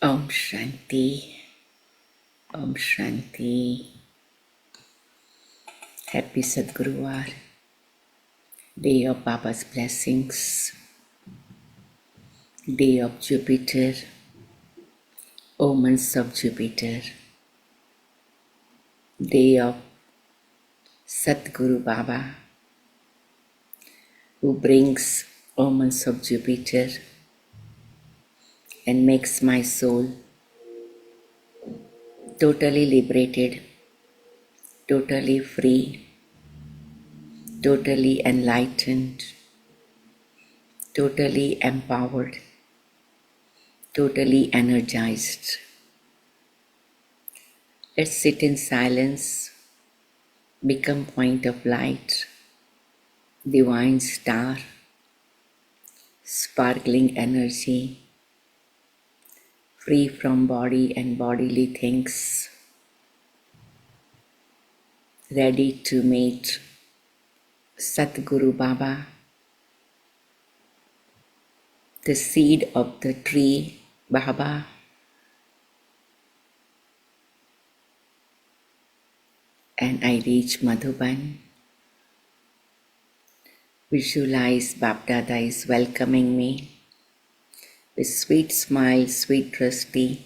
Om Shanti, Om Shanti. Happy Sadguruvar, Day of Baba's blessings, Day of Jupiter, omens of Jupiter, Day of Sadguru Baba, who brings omens of Jupiter and makes my soul totally liberated, totally free, totally enlightened, totally empowered, totally energized. Let's sit in silence, become point of light, divine star, sparkling energy, free from body and bodily things, ready to meet Satguru Baba, the seed of the tree Baba, and I reach Madhuban. Visualize Bapdada is welcoming me with sweet smile, sweet trusty.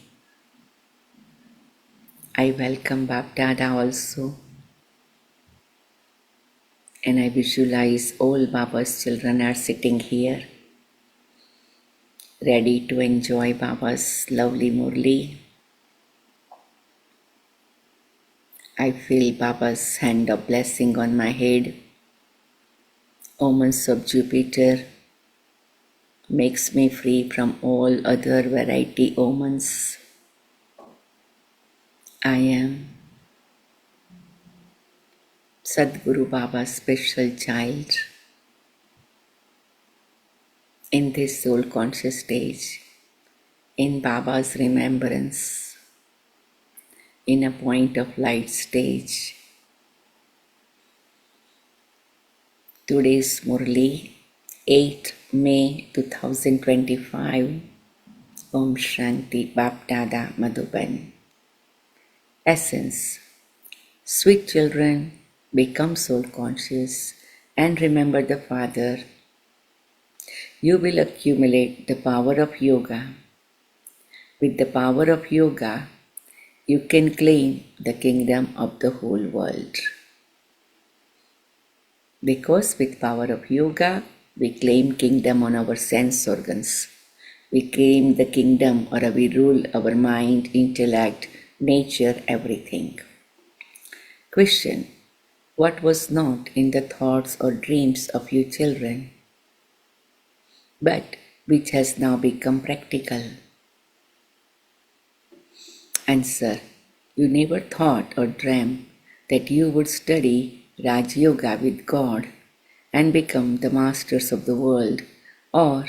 I welcome Bapdada also, and I visualize all Baba's children are sitting here, ready to enjoy Baba's lovely Murli. I feel Baba's hand of blessing on my head. Omens of Jupiter makes me free from all other variety omens. I am Sadguru Baba's special child in this soul conscious stage, in Baba's remembrance, in a point of light stage. Today's Murli, 8 May 2025, Om Shanti Bapdada Madhuban. Essence. Sweet children, become soul conscious and remember the Father. You will accumulate the power of yoga. With the power of yoga, you can claim the kingdom of the whole world. Because with power of yoga, we claim kingdom on our sense organs. We claim the kingdom or we rule our mind, intellect, nature, everything. Question. What was not in the thoughts or dreams of you children, but which has now become practical? Answer. You never thought or dreamt that you would study Raj Yoga with God and become the masters of the world, or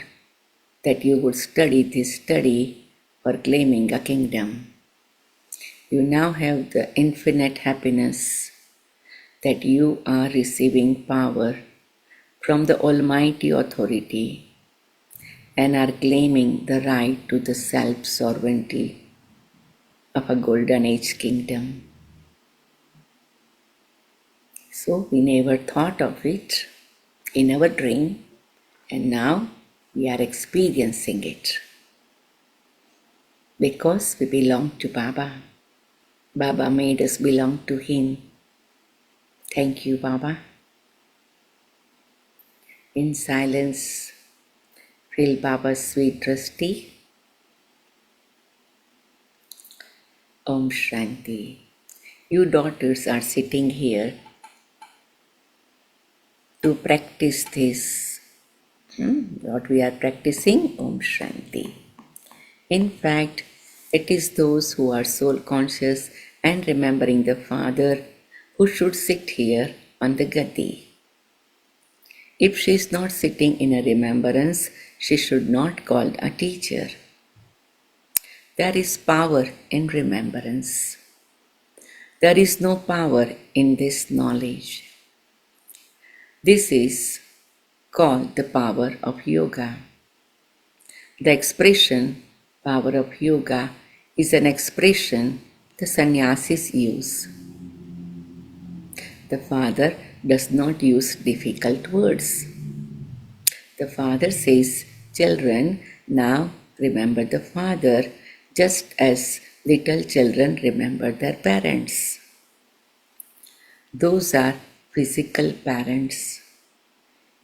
that you would study this study for claiming a kingdom. You now have the infinite happiness that you are receiving power from the Almighty Authority and are claiming the right to the self-sovereignty of a golden age kingdom. So we never thought of it in our dream, and now we are experiencing it. Because we belong to Baba. Baba made us belong to Him. Thank you, Baba. In silence, feel Baba's sweet trusty. Om Shanti. You daughters are sitting here to practice this. What we are practicing? Om Shanti. In fact, it is those who are soul conscious and remembering the Father who should sit here on the Gadi. If she is not sitting in a remembrance, she should not call a teacher. There is power in remembrance. There is no power in this knowledge. This is called the power of yoga. The expression power of yoga is an expression the sannyasis use. The Father does not use difficult words. The Father says, "Children, now remember the Father just as little children remember their parents." Those are physical parents.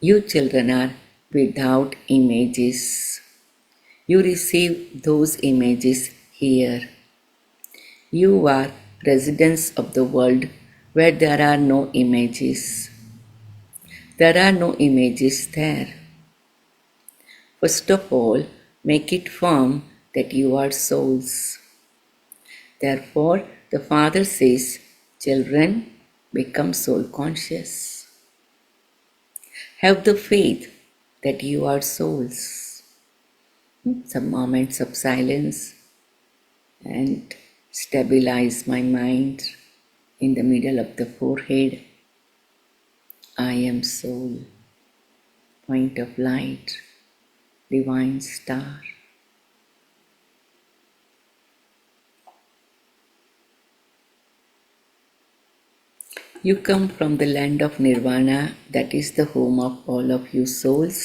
You children are without images. You receive those images here. You are residents of the world where there are no images. There are no images there. First of all, make it firm that you are souls. Therefore, the Father says, "Children, become soul conscious. Have the faith that you are souls." Some moments of silence and stabilize my mind in the middle of the forehead. I am soul, point of light, divine star. You come from the land of nirvana, that is the home of all of you souls.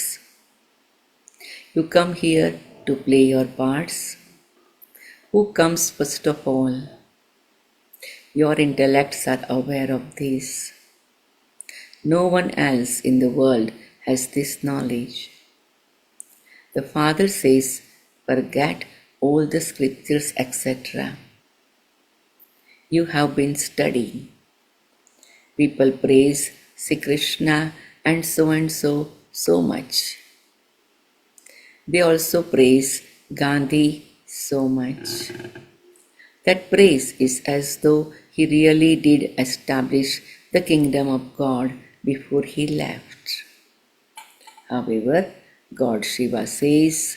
You come here to play your parts. Who comes first of all? Your intellects are aware of this. No one else in the world has this knowledge. The Father says, "Forget all the scriptures, etc. You have been studying." People praise Sri Krishna and so much. They also praise Gandhi so much. That praise is as though he really did establish the kingdom of God before he left. However, God Shiva says,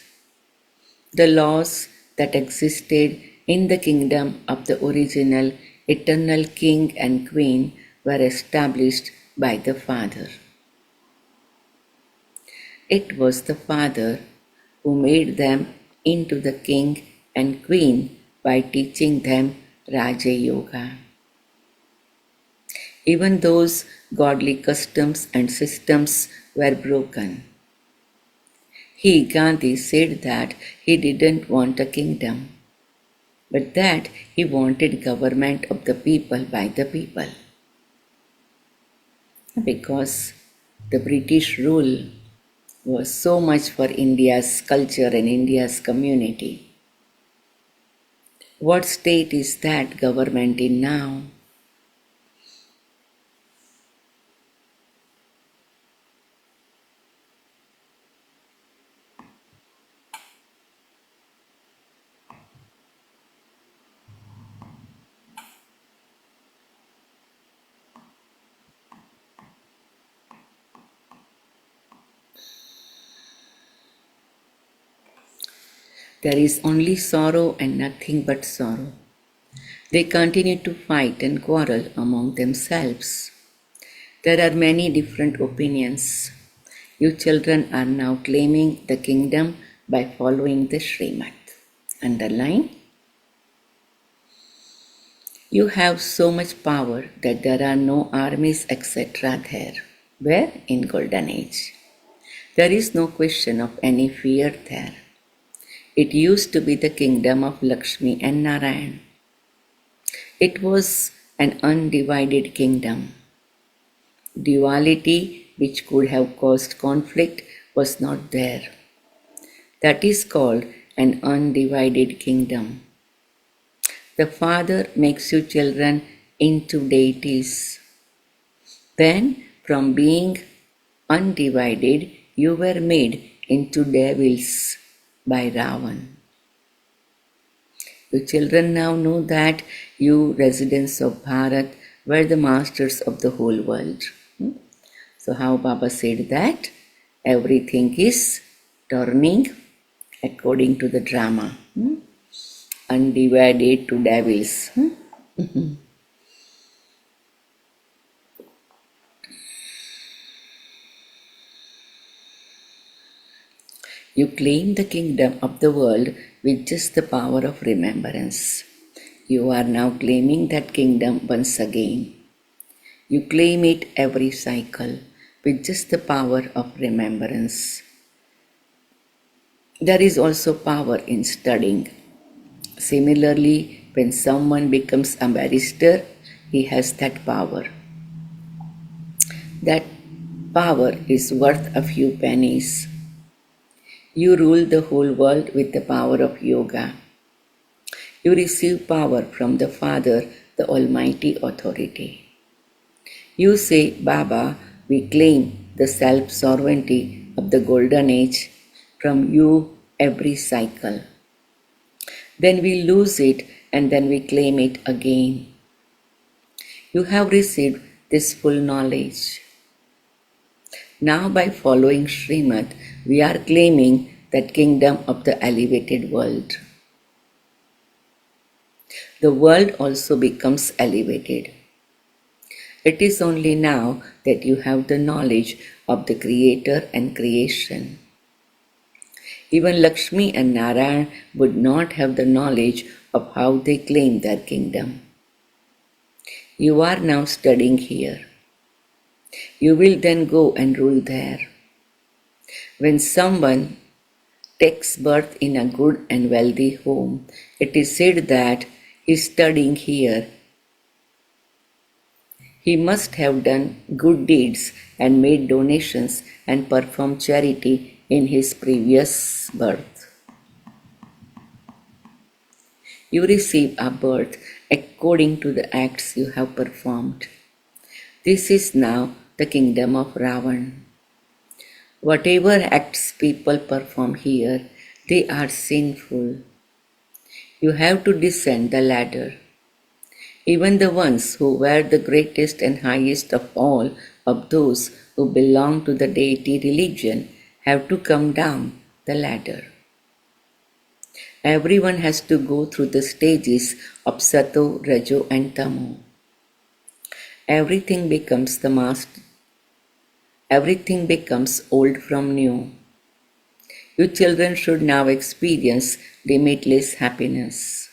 the laws that existed in the kingdom of the original eternal king and queen were established by the Father. It was the Father who made them into the king and queen by teaching them Raja Yoga. Even those godly customs and systems were broken. He, Gandhi, said that he didn't want a kingdom, but that he wanted government of the people by the people. Because the British rule was so much for India's culture and India's community. What state is that government in now? There is only sorrow and nothing but sorrow. They continue to fight and quarrel among themselves. There are many different opinions. You children are now claiming the kingdom by following the Srimad. Underline. You have so much power that there are no armies, etc. there. Where? In Golden Age. There is no question of any fear there. It used to be the kingdom of Lakshmi and Narayan. It was an undivided kingdom. Duality, which could have caused conflict, was not there. That is called an undivided kingdom. The Father makes you children into deities. Then, from being undivided, you were made into devils by Ravan. You children now know that you residents of Bharat were the masters of the whole world. So how Baba said that everything is turning according to the drama. Undivided to devils. You claim the kingdom of the world with just the power of remembrance. You are now claiming that kingdom once again. You claim it every cycle with just the power of remembrance. There is also power in studying. Similarly, when someone becomes a barrister, he has that power. That power is worth a few pennies. You rule the whole world with the power of yoga. You receive power from the Father, the Almighty Authority. You say, Baba, we claim the self-sovereignty of the Golden Age from you every cycle. Then we lose it and then we claim it again. You have received this full knowledge. Now by following Srimad, we are claiming that kingdom of the elevated world. The world also becomes elevated. It is only now that you have the knowledge of the Creator and creation. Even Lakshmi and Narayan would not have the knowledge of how they claim their kingdom. You are now studying here. You will then go and rule there. When someone takes birth in a good and wealthy home, it is said that he is studying here. He must have done good deeds and made donations and performed charity in his previous birth. You receive a birth according to the acts you have performed. This is now the kingdom of Ravan. Whatever acts people perform here, they are sinful. You have to descend the ladder. Even the ones who were the greatest and highest of all of those who belong to the deity religion have to come down the ladder. Everyone has to go through the stages of Sato, Rajo and Tamo. Everything becomes the master. Everything becomes old from new. You children should now experience limitless happiness.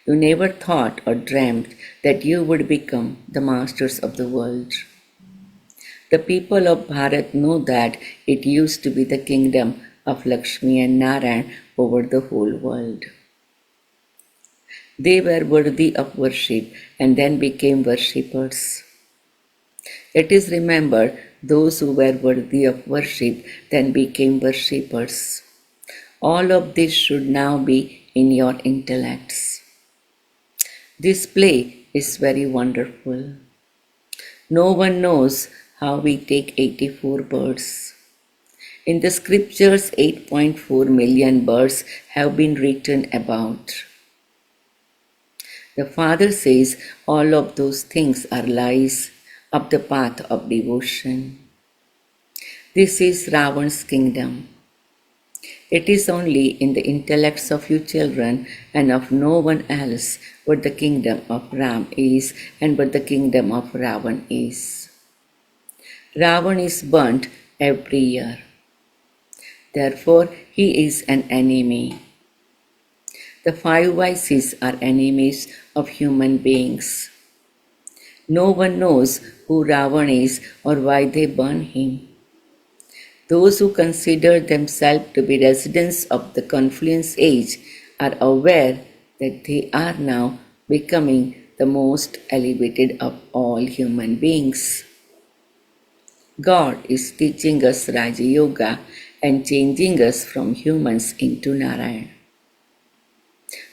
You never thought or dreamt that you would become the masters of the world. The people of Bharat know that it used to be the kingdom of Lakshmi and Narayan over the whole world. They were worthy of worship and then became worshippers. It is remembered those who were worthy of worship then became worshippers. All of this should now be in your intellects. This play is very wonderful. No one knows how we take 84 birds. In the scriptures, 8.4 million birds have been written about. The Father says all of those things are lies of the path of devotion. This is Ravan's kingdom. It is only in the intellects of you children and of no one else what the kingdom of Ram is and what the kingdom of Ravan is. Ravan is burnt every year. Therefore, he is an enemy. The five vices are enemies of human beings. No one knows who Ravan is or why they burn him. Those who consider themselves to be residents of the confluence age are aware that they are now becoming the most elevated of all human beings. God is teaching us Raja Yoga and changing us from humans into Narayan,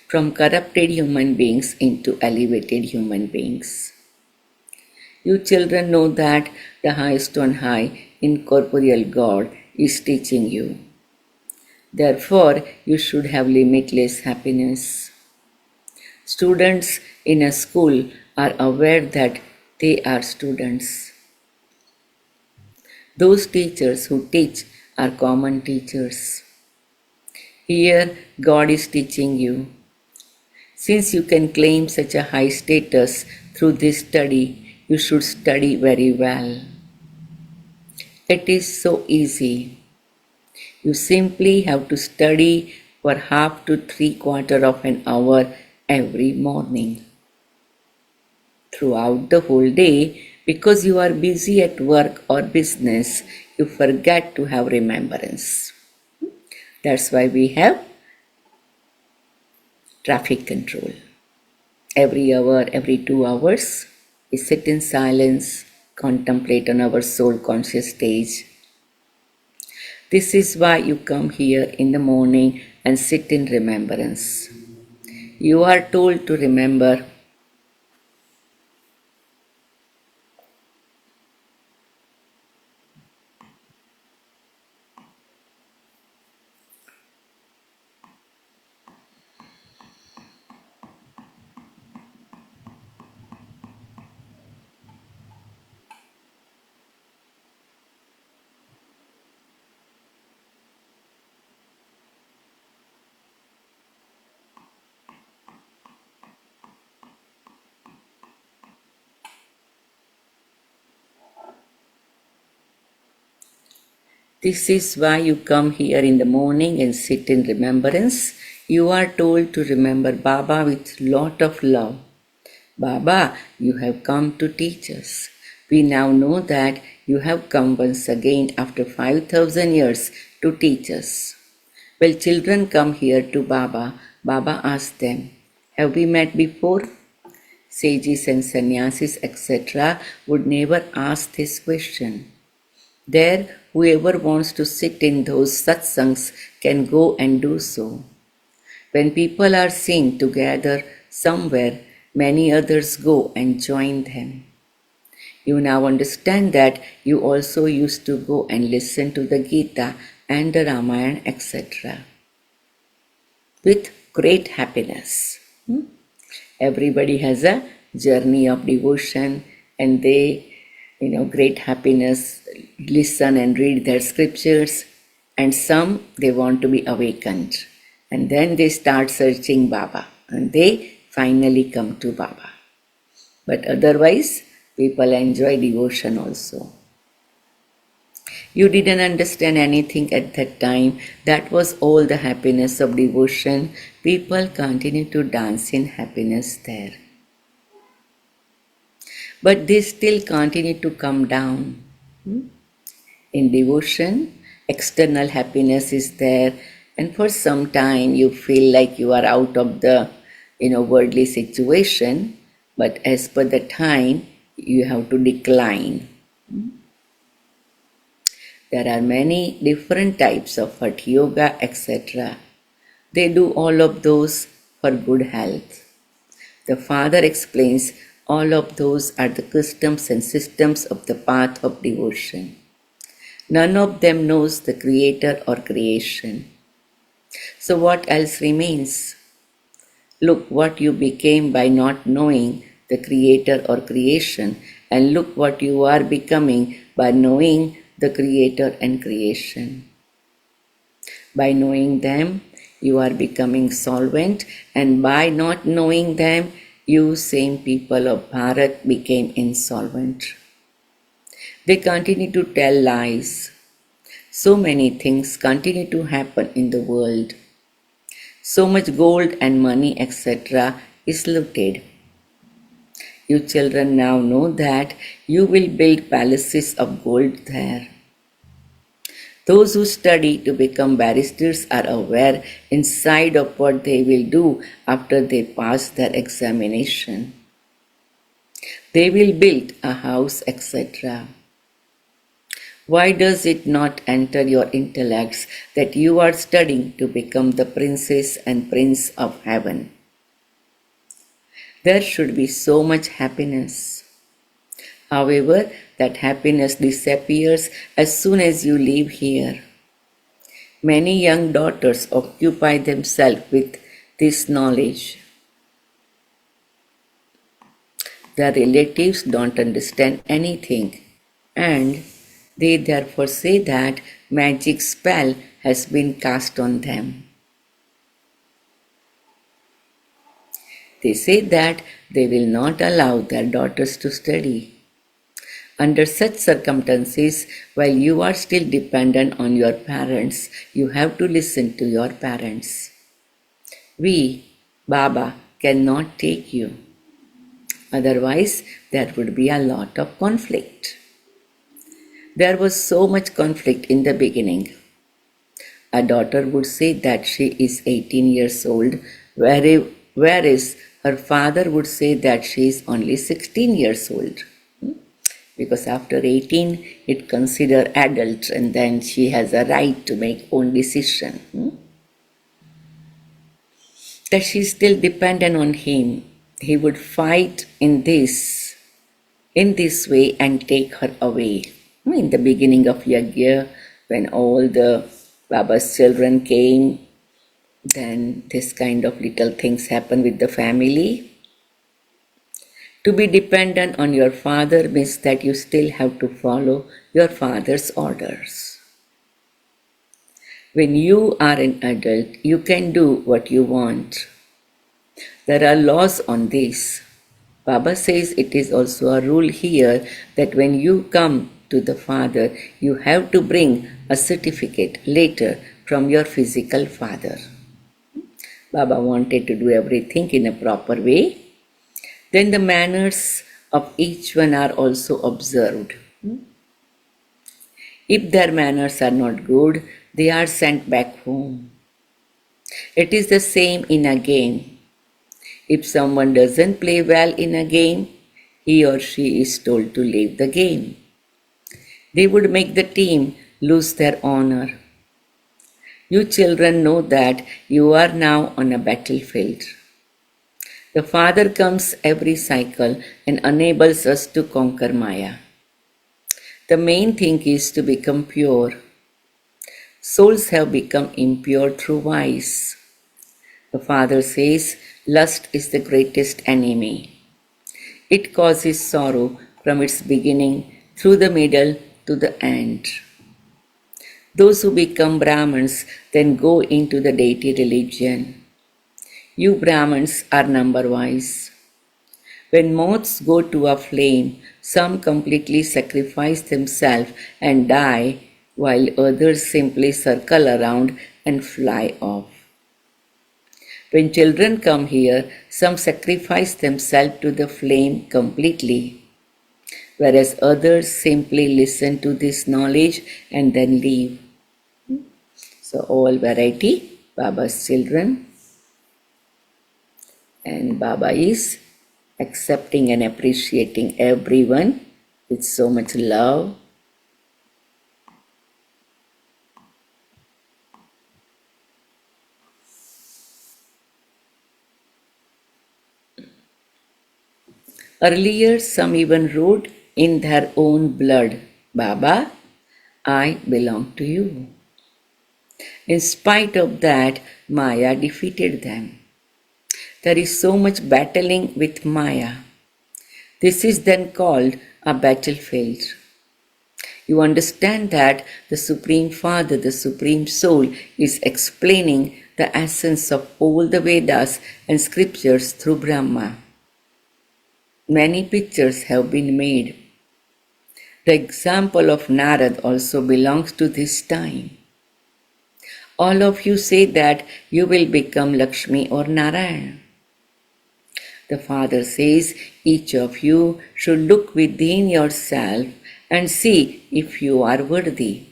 from corrupted human beings into elevated human beings. You children know that the highest on high, incorporeal God is teaching you. Therefore, you should have limitless happiness. Students in a school are aware that they are students. Those teachers who teach are common teachers. Here, God is teaching you. Since you can claim such a high status through this study, you should study very well. It is so easy. You simply have to study for half to three-quarter of an hour every morning. Throughout the whole day, because you are busy at work or business, you forget to have remembrance. That's why we have traffic control. Every hour, every 2 hours, we sit in silence, contemplate on our soul conscious stage. This is why you come here in the morning and sit in remembrance. You are told to remember. This is why you come here in the morning and sit in remembrance. You are told to remember Baba with lot of love. Baba, you have come to teach us. We now know that you have come once again after 5,000 years to teach us. When children come here to Baba, Baba asks them, have we met before? Sages and sannyasis, etc., would never ask this question. There, whoever wants to sit in those satsangs can go and do so. When people are seen together somewhere, many others go and join them. You now understand that you also used to go and listen to the Gita and the Ramayana, etc. with great happiness. Everybody has a journey of devotion and they, great happiness, listen and read their scriptures, and some they want to be awakened. And then they start searching Baba and they finally come to Baba. But otherwise, people enjoy devotion also. You didn't understand anything at that time. That was all the happiness of devotion. People continue to dance in happiness there. But they still continue to come down. In devotion, external happiness is there, and for some time you feel like you are out of the worldly situation, but as per the time you have to decline. There are many different types of Hatha Yoga, etc. They do all of those for good health. The Father explains all of those are the customs and systems of the path of devotion. None of them knows the Creator or creation. So what else remains? Look what you became by not knowing the Creator or creation, and look what you are becoming by knowing the Creator and creation. By knowing them, you are becoming solvent, and by not knowing them, you same people of Bharat became insolvent. They continue to tell lies. So many things continue to happen in the world. So much gold and money, etc., is looted. You children now know that you will build palaces of gold there. Those who study to become barristers are aware inside of what they will do after they pass their examination. They will build a house, etc. Why does it not enter your intellects that you are studying to become the princess and prince of heaven? There should be so much happiness. However, that happiness disappears as soon as you leave here. Many young daughters occupy themselves with this knowledge. Their relatives don't understand anything, and they therefore say that magic spell has been cast on them. They say that they will not allow their daughters to study. Under such circumstances, while you are still dependent on your parents, you have to listen to your parents. We, Baba, cannot take you. Otherwise, there would be a lot of conflict. There was so much conflict in the beginning. A daughter would say that she is 18 years old, whereas her father would say that she is only 16 years old. Because after 18, it considered adult and then she has a right to make own decision. That she is still dependent on him. He would fight in this way and take her away. In the beginning of Yajna, when all the Baba's children came, then this kind of little things happen with the family. To be dependent on your father means that you still have to follow your father's orders. When you are an adult, you can do what you want. There are laws on this. Baba says it is also a rule here that when you come to the father, you have to bring a certificate later from your physical father. Baba wanted to do everything in a proper way. Then the manners of each one are also observed. If their manners are not good, they are sent back home. It is the same in a game. If someone doesn't play well in a game, he or she is told to leave the game. They would make the team lose their honor. You children know that you are now on a battlefield. The Father comes every cycle and enables us to conquer Maya. The main thing is to become pure. Souls have become impure through vice. The Father says lust is the greatest enemy. It causes sorrow from its beginning through the middle to the end. Those who become Brahmins then go into the deity religion. You Brahmins are number-wise. When moths go to a flame, some completely sacrifice themselves and die, while others simply circle around and fly off. When children come here, some sacrifice themselves to the flame completely, whereas others simply listen to this knowledge and then leave. So all variety, Baba's children, and Baba is accepting and appreciating everyone with so much love. Earlier, some even wrote in their own blood, Baba, I belong to you. In spite of that, Maya defeated them. There is so much battling with Maya. This is then called a battlefield. You understand that the Supreme Father, the Supreme Soul, is explaining the essence of all the Vedas and scriptures through Brahma. Many pictures have been made. The example of Narad also belongs to this time. All of you say that you will become Lakshmi or Narayan. The Father says each of you should look within yourself and see if you are worthy.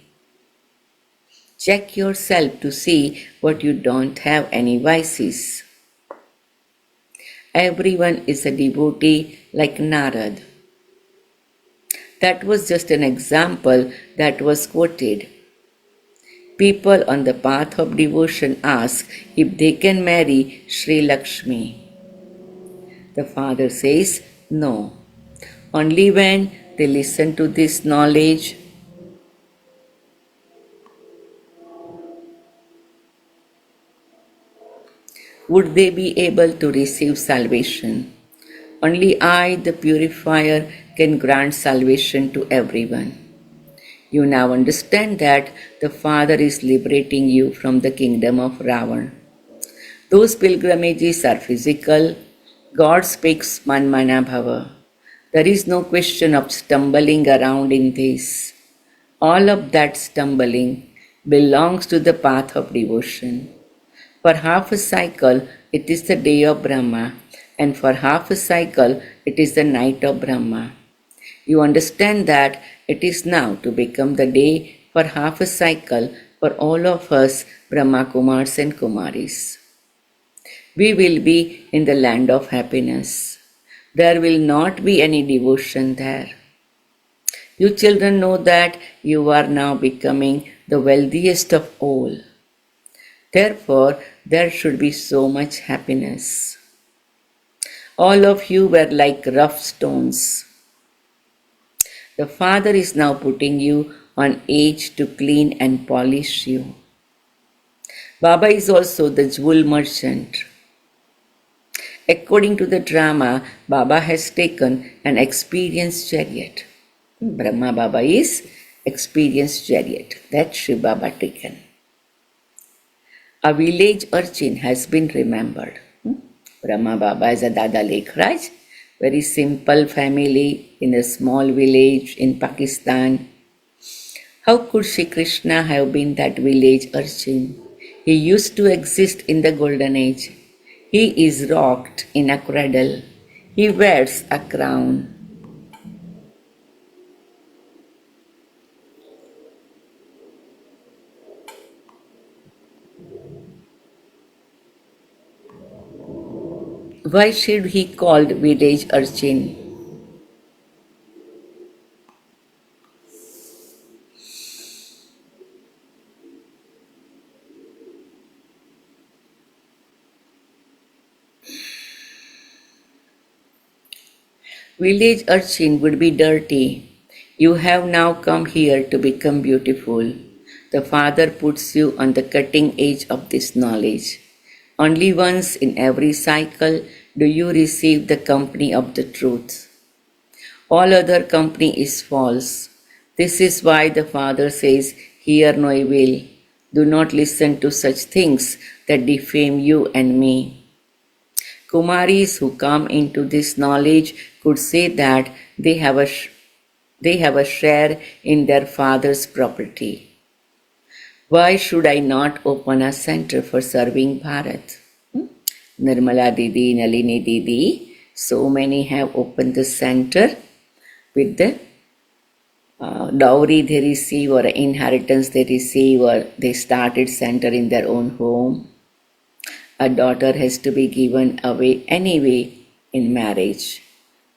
Check yourself to see what you don't have any vices. Everyone is a devotee like Narad. That was just an example that was quoted. People on the path of devotion ask if they can marry Sri Lakshmi. The Father says no. Only when they listen to this knowledge would they be able to receive salvation. Only I, the purifier, can grant salvation to everyone. You now understand that the Father is liberating you from the kingdom of Ravan. Those pilgrimages are physical. God speaks Manmana Bhava. There is no question of stumbling around in this. All of that stumbling belongs to the path of devotion. For half a cycle, it is the day of Brahma, and for half a cycle, it is the night of Brahma. You understand that it is now to become the day for half a cycle for all of us Brahma Kumars and Kumaris. We will be in the land of happiness. There will not be any devotion there. You children know that you are now becoming the wealthiest of all. Therefore, there should be so much happiness. All of you were like rough stones. The Father is now putting you on edge to clean and polish you. Baba is also the jewel merchant. According to the drama, Baba has taken an experienced chariot. Brahma Baba is experienced chariot. That Shiv Baba taken. A village urchin has been remembered. Brahma Baba is a Dada Lekhraj, very simple family in a small village in Pakistan. How could Shri Krishna have been that village urchin? He used to exist in the golden age. He is rocked in a cradle. He wears a crown. Why should he called village urchin? Village urchin would be dirty. You have now come here to become beautiful. The Father puts you on the cutting edge of this knowledge. Only once in every cycle do you receive the company of the truth. All other company is false. This is why the Father says, hear no evil. Do not listen to such things that defame you and me. Kumaris who come into this knowledge could say that they have a share in their father's property. Why should I not open a center for serving Bharat? Nirmala Didi, Nalini Didi, so many have opened the center with the dowry they receive or inheritance they receive, or they started center in their own home. A daughter has to be given away anyway in marriage.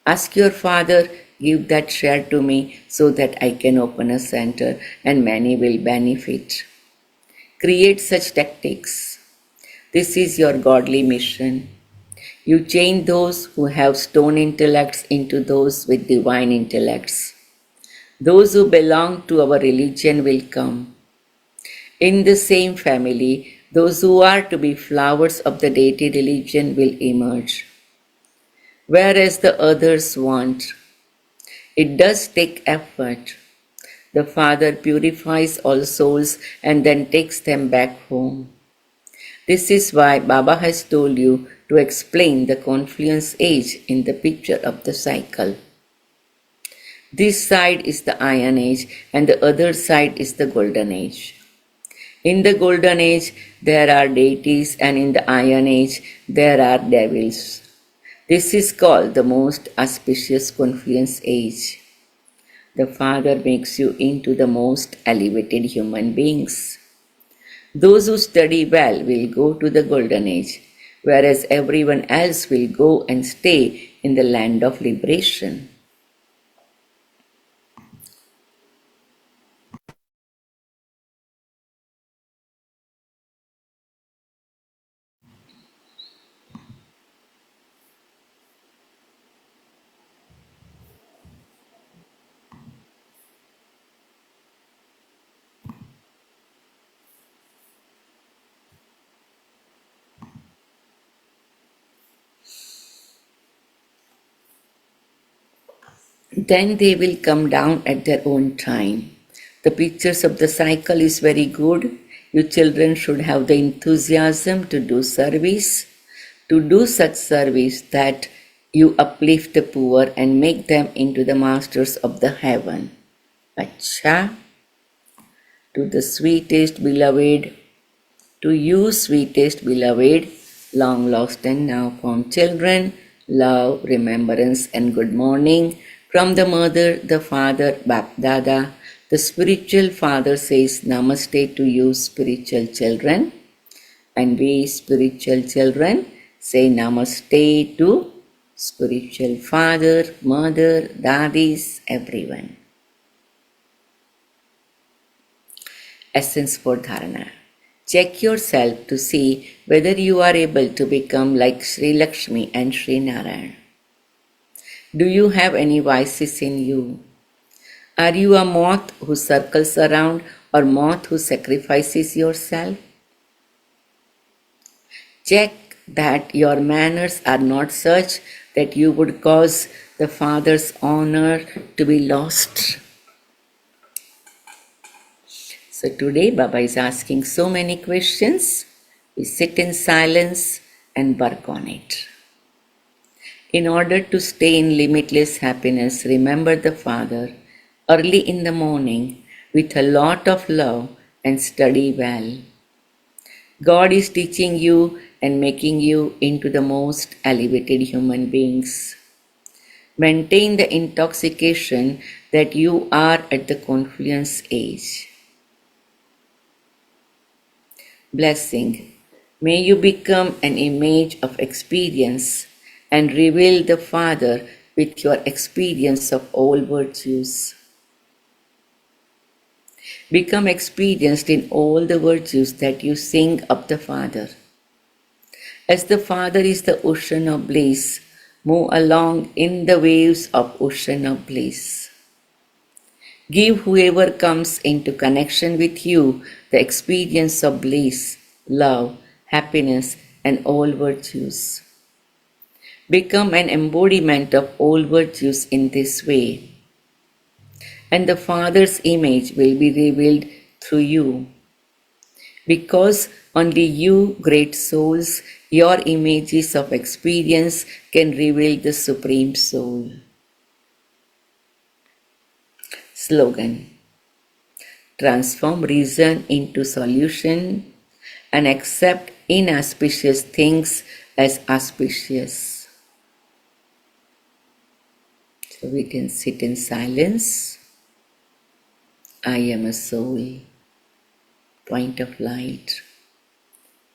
Ask your father, give that share to me so that I can open a center and many will benefit. Create such tactics. This is your godly mission. You change those who have stone intellects into those with divine intellects. Those who belong to our religion will come. In the same family, those who are to be flowers of the deity religion will emerge. Whereas the others want. It does take effort. The Father purifies all souls and then takes them back home. This is why Baba has told you to explain the confluence age in the picture of the cycle. This side is the iron age and the other side is the golden age. In the golden age, there are deities, and in the iron age, there are devils. This is called the most auspicious confluence age. The Father makes you into the most elevated human beings. Those who study well will go to the golden age, whereas everyone else will go and stay in the land of liberation. Then they will come down at their own time. The pictures of the cycle is very good. You children should have the enthusiasm to do service, to do such service that You uplift the poor and make them into the masters of the heaven. Acha, to the sweetest beloved, to you, sweetest beloved, long lost and now found children, love, remembrance, and good morning from the mother, the father, Bap Dada. The spiritual father says Namaste to you, spiritual children, and we, spiritual children, say Namaste to spiritual father, mother, daddies, everyone. Essence for Dharana. Check yourself to see whether you are able to become like Sri Lakshmi and Sri Narayan. Do you have any vices in you? Are you a moth who circles around or moth who sacrifices yourself? Check that your manners are not such that you would cause the Father's honor to be lost. So today Baba is asking so many questions. We sit in silence and work on it. In order to stay in limitless happiness, remember the Father early in the morning with a lot of love and study well. God is teaching you and making you into the most elevated human beings. Maintain the intoxication that you are at the confluence age. Blessing. May you become an image of experience and reveal the Father with your experience of all virtues. Become experienced in all the virtues that you sing of the Father. As the Father is the ocean of bliss, move along in the waves of ocean of bliss. Give whoever comes into connection with you the experience of bliss, love, happiness, and all virtues. Become an embodiment of all virtues in this way, and the Father's image will be revealed through you. Because only you, great souls, your images of experience can reveal the Supreme Soul. Slogan. Transform reason into solution and accept inauspicious things as auspicious. So we can sit in silence. I am a soul, point of light,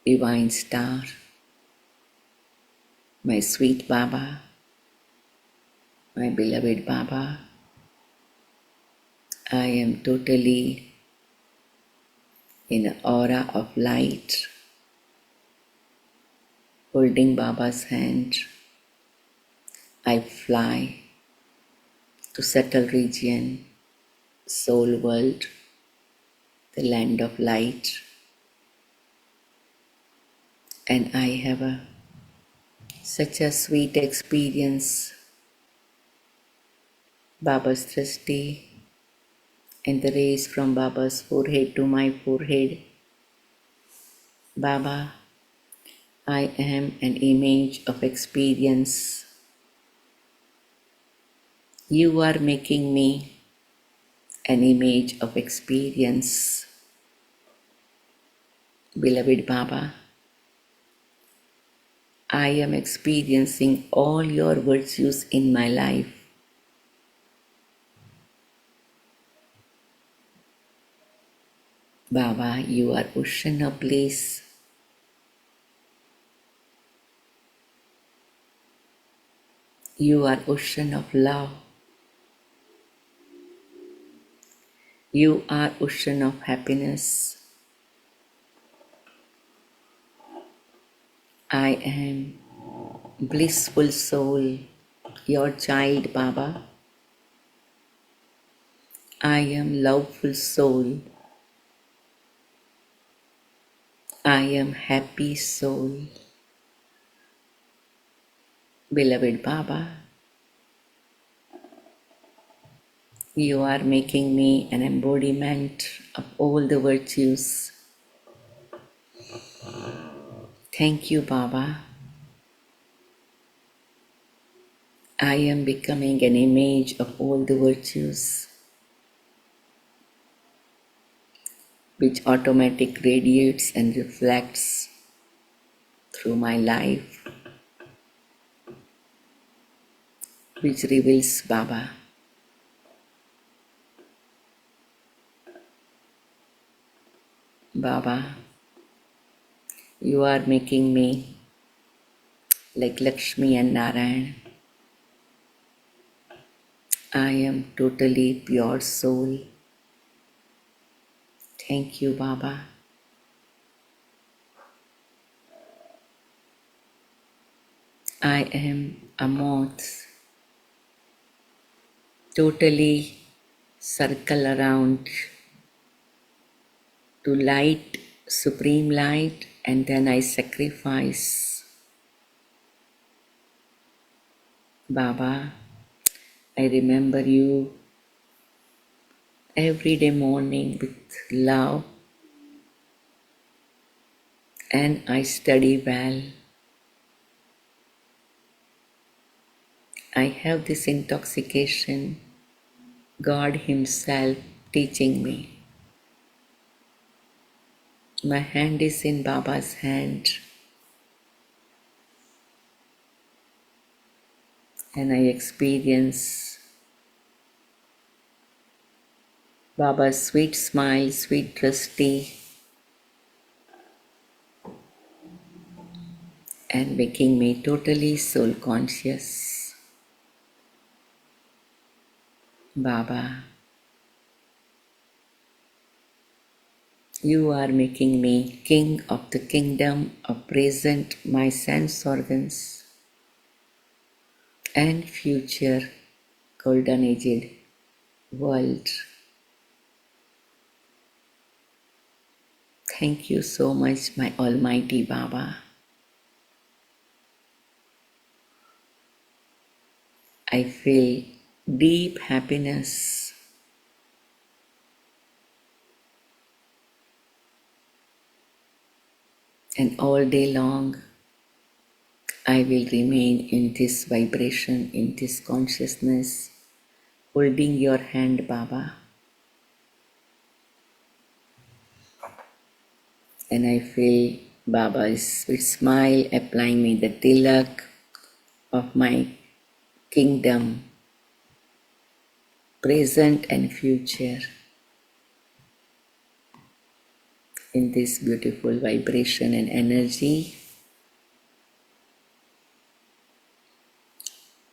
divine star, my sweet Baba, my beloved Baba. I am totally in an aura of light, holding Baba's hand. I fly to subtle region, soul world, the land of light, and I have such a sweet experience. Baba's drishti and the rays from Baba's forehead to my forehead. Baba, I am an image of experience. You are making me an image of experience. Beloved Baba, I am experiencing all your virtues in my life. Baba, you are ocean of bliss. You are ocean of love. You are ocean of happiness. I am blissful soul, your child Baba. I am loveful soul. I am happy soul. Beloved Baba, you are making me an embodiment of all the virtues. Thank you, Baba. I am becoming an image of all the virtues which automatically radiates and reflects through my life, which reveals Baba. Baba, you are making me like Lakshmi and Narayan. I am totally pure soul. Thank you, Baba. I am a moth, totally circle around to light, supreme light, and then I sacrifice. Baba, I remember you every day morning with love, and I study well. I have this intoxication, God Himself teaching me. My hand is in Baba's hand, and I experience Baba's sweet smile, sweet drishti, and making me totally soul conscious. Baba, you are making me king of the kingdom of present, my sense organs, and future golden aged world. Thank you so much, my Almighty Baba. I feel deep happiness, and all day long I will remain in this vibration, in this consciousness, holding your hand, Baba. And I feel Baba's sweet smile applying me the tilak of my kingdom, present and future, in this beautiful vibration and energy.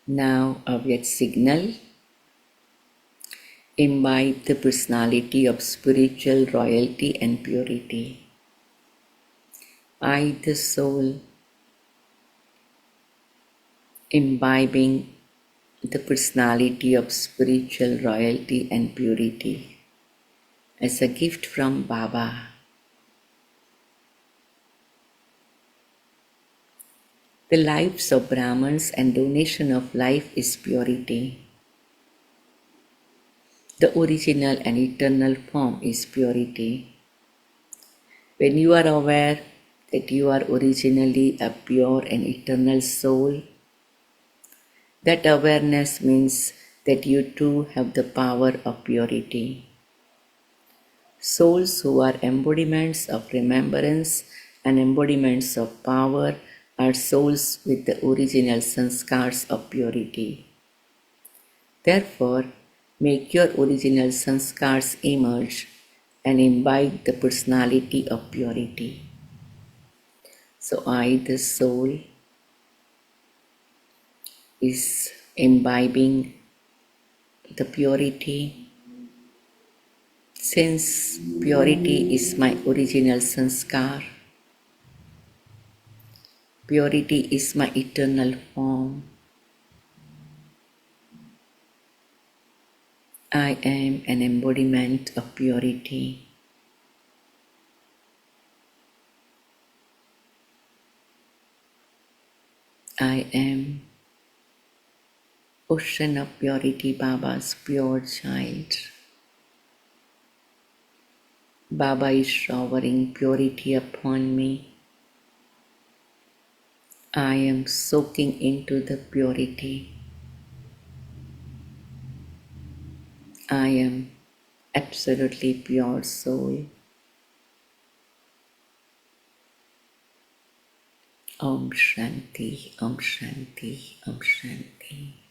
Now, Avyat signal, imbibe the personality of spiritual royalty and purity. I, the soul, imbibing the personality of spiritual royalty and purity as a gift from Baba. The lives of Brahmins and donation of life is purity. The original and eternal form is purity. When you are aware that you are originally a pure and eternal soul, that awareness means that you too have the power of purity. Souls who are embodiments of remembrance and embodiments of power are souls with the original sanskars of purity. Therefore, make your original sanskars emerge and imbibe the personality of purity. So I, the soul, is imbibing the purity. Since purity is my original sanskar, purity is my eternal form, I am an embodiment of purity. I am ocean of purity, Baba's pure child. Baba is showering purity upon me. I am soaking into the purity. I am absolutely pure soul. Om Shanti, Om Shanti, Om Shanti.